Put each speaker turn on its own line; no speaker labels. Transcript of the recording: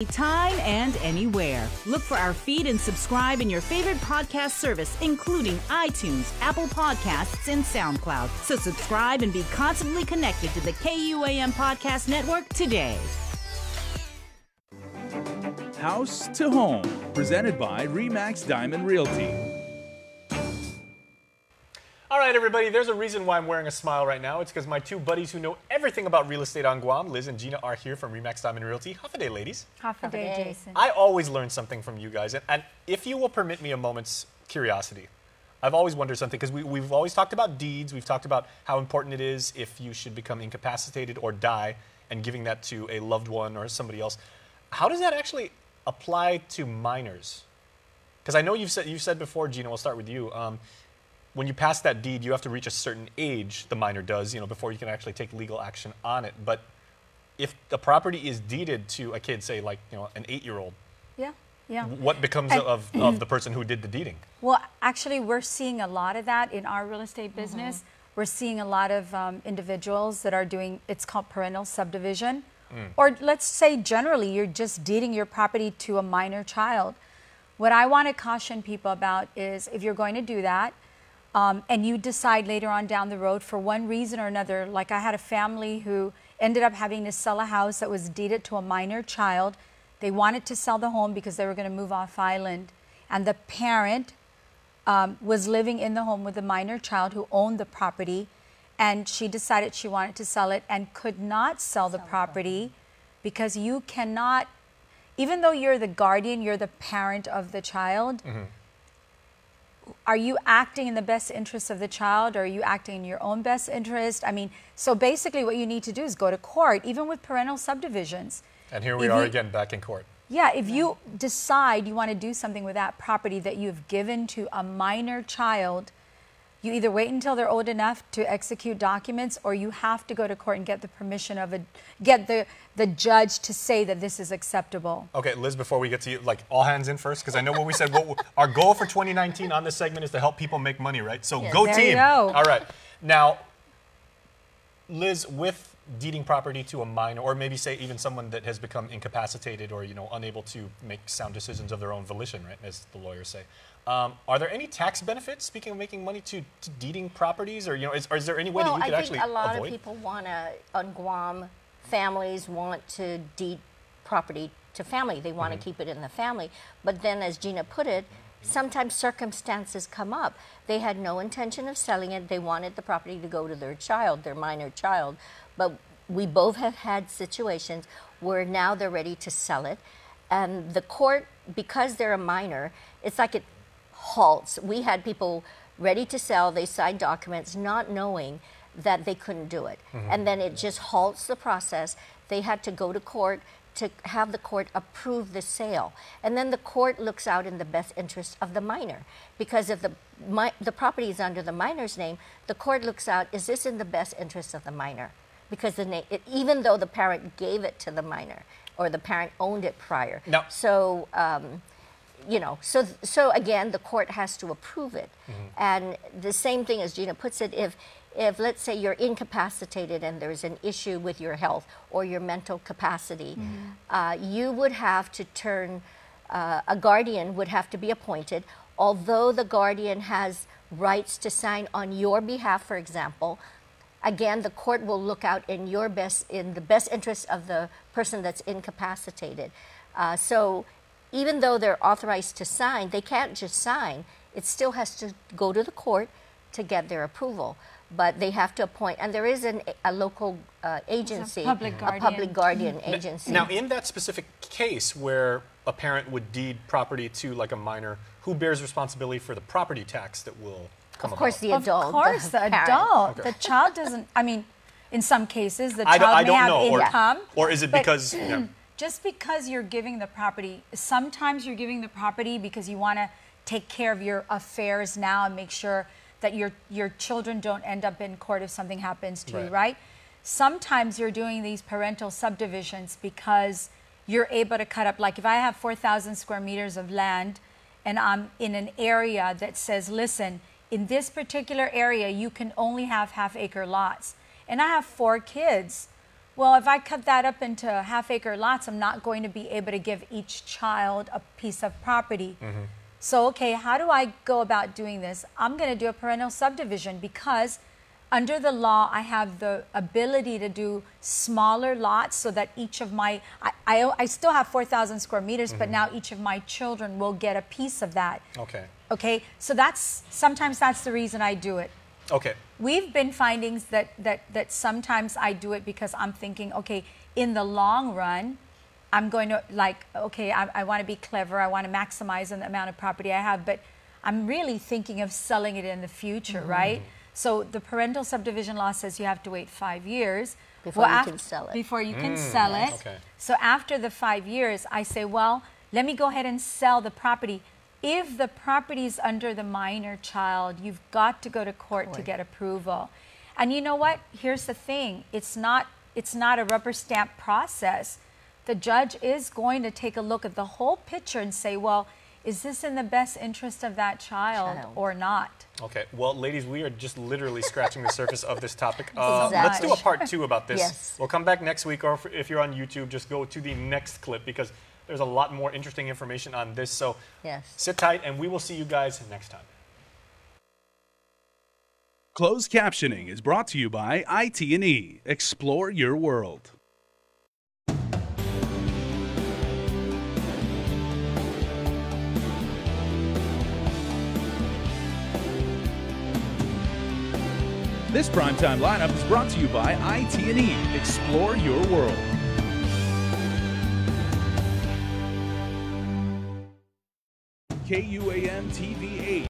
Anytime and anywhere. Look for our feed and subscribe in your favorite podcast service, including iTunes, Apple Podcasts, and SoundCloud. So subscribe and be constantly connected to the KUAM Podcast Network today.
House to Home, presented by RE/MAX Diamond Realty.
All right, everybody, there's a reason why I'm wearing a smile right now. It's because my two buddies who know everything about real estate on Guam, Liz and Gina, are here from RE/MAX Diamond Realty. Half a day, ladies.
Half a day, Jason.
I always learn something from you guys. And if you will permit me a moment's curiosity, I've always wondered something, because we've always talked about deeds. We've talked about how important it is if you should become incapacitated or die and giving that to a loved one or somebody else. How does that actually apply to minors? Because I know you've said before, Gina, we'll start with you. When you pass that deed, you have to reach a certain age, the minor does, before you can actually take legal action on it. But if the property is deeded to a kid, say like, an 8-year-old,
yeah.
What becomes of the person who did the deeding?
Well, actually, we're seeing a lot of that in our real estate business. We're seeing a lot of individuals that are doing, it's called parental subdivision. Or let's say generally, you're just deeding your property to a minor child. What I want to caution people about is if you're going to do that, and you decide later on down the road for one reason or another, like I had a family who ended up having to sell a house that was deeded to a minor child. They wanted to sell the home because they were going to move off island. And the parent was living in the home with the minor child who owned the property. And she decided she wanted to sell it and could not sell the property because you cannot, even though you're the guardian, you're the parent of the child, are you acting in the best interest of the child, or are you acting in your own best interest? I mean, so basically what you need to do is go to court, even with parental subdivisions.
And here we are again back in court.
Yeah, if you decide you want to do something with that property that you've given to a minor child, you either wait until they're old enough to execute documents, or you have to go to court and get the permission of get the judge to say that this is acceptable.
Okay, Liz, before we get to you, like all hands in first, because I know what we said. Our goal for 2019 on this segment is to help people make money, right? So go
there
team.
You go.
All right. Now, Liz, with deeding property to a minor, or maybe say even someone that has become incapacitated or unable to make sound decisions of their own volition, right, as the lawyers say. Are there any tax benefits, speaking of making money, to deeding properties? Or, is there any way that you could actually avoid?
Well, I think a lot of people on Guam, families want to deed property to family. They want to keep it in the family. But then, as Gina put it, sometimes circumstances come up. They had no intention of selling it. They wanted the property to go to their child, their minor child. But we both have had situations where now they're ready to sell it. And the court, because they're a minor, it's like it halts. We had people ready to sell. They signed documents not knowing that they couldn't do it. And then it just halts the process. They had to go to court to have the court approve the sale. And then the court looks out in the best interest of the minor. Because if the property is under the minor's name, the court looks out, is this in the best interest of the minor? Because even though the parent gave it to the minor, or the parent owned it prior.
No.
So, so again, the court has to approve it. And the same thing as Gina puts it, if let's say you're incapacitated and there's an issue with your health or your mental capacity, you would have to turn, a guardian would have to be appointed. Although the guardian has rights to sign on your behalf, for example, again, the court will look out in the best interest of the person that's incapacitated. So even though they're authorized to sign, they can't just sign. It still has to go to the court to get their approval. But they have to appoint, and there is a local agency,
a public guardian
agency.
Now, in that specific case where a parent would deed property to like a minor, who bears responsibility for the property tax that will come about?
Of course, the adult.
Of course, the
parent.
adult.
Okay.
The child doesn't, I mean, in some cases, the child may have income.
Or is it because...
Just because you're giving the property, sometimes you're giving the property because you want to take care of your affairs now and make sure that your children don't end up in court if something happens to you, right? Sometimes you're doing these parental subdivisions because you're able to cut up, like if I have 4,000 square meters of land and I'm in an area that says, listen, in this particular area, you can only have half-acre lots. And I have 4 kids. well, if I cut that up into half-acre lots, I'm not going to be able to give each child a piece of property. So, okay, how do I go about doing this? I'm going to do a parental subdivision because under the law, I have the ability to do smaller lots so that each of my, I still have 4,000 square meters, but now each of my children will get a piece of that.
Okay.
Okay, so sometimes that's the reason I do it.
Okay.
We've been findings that sometimes I do it because I'm thinking, okay, in the long run, I'm going to okay, I want to be clever. I want to maximize the amount of property I have, but I'm really thinking of selling it in the future, right? So the parental subdivision law says you have to wait 5 years
before you can sell it.
Before you can sell it.
Okay.
So after the 5 years, I say, well, let me go ahead and sell the property. If the property is under the minor child, you've got to go to court to get approval. And you know what? Here's the thing. It's not a rubber stamp process. The judge is going to take a look at the whole picture and say, well, is this in the best interest of that child or not?
Okay. Well, ladies, we are just literally scratching the surface of this topic.
Exactly.
Let's do a part 2 about this.
Yes.
We'll come back next week, or if you're on YouTube, just go to the next clip because there's a lot more interesting information on this. So sit tight, and we will see you guys next time.
Closed captioning is brought to you by IT&E. Explore your world. This primetime lineup is brought to you by IT&E. Explore your world. KUAM TV 8.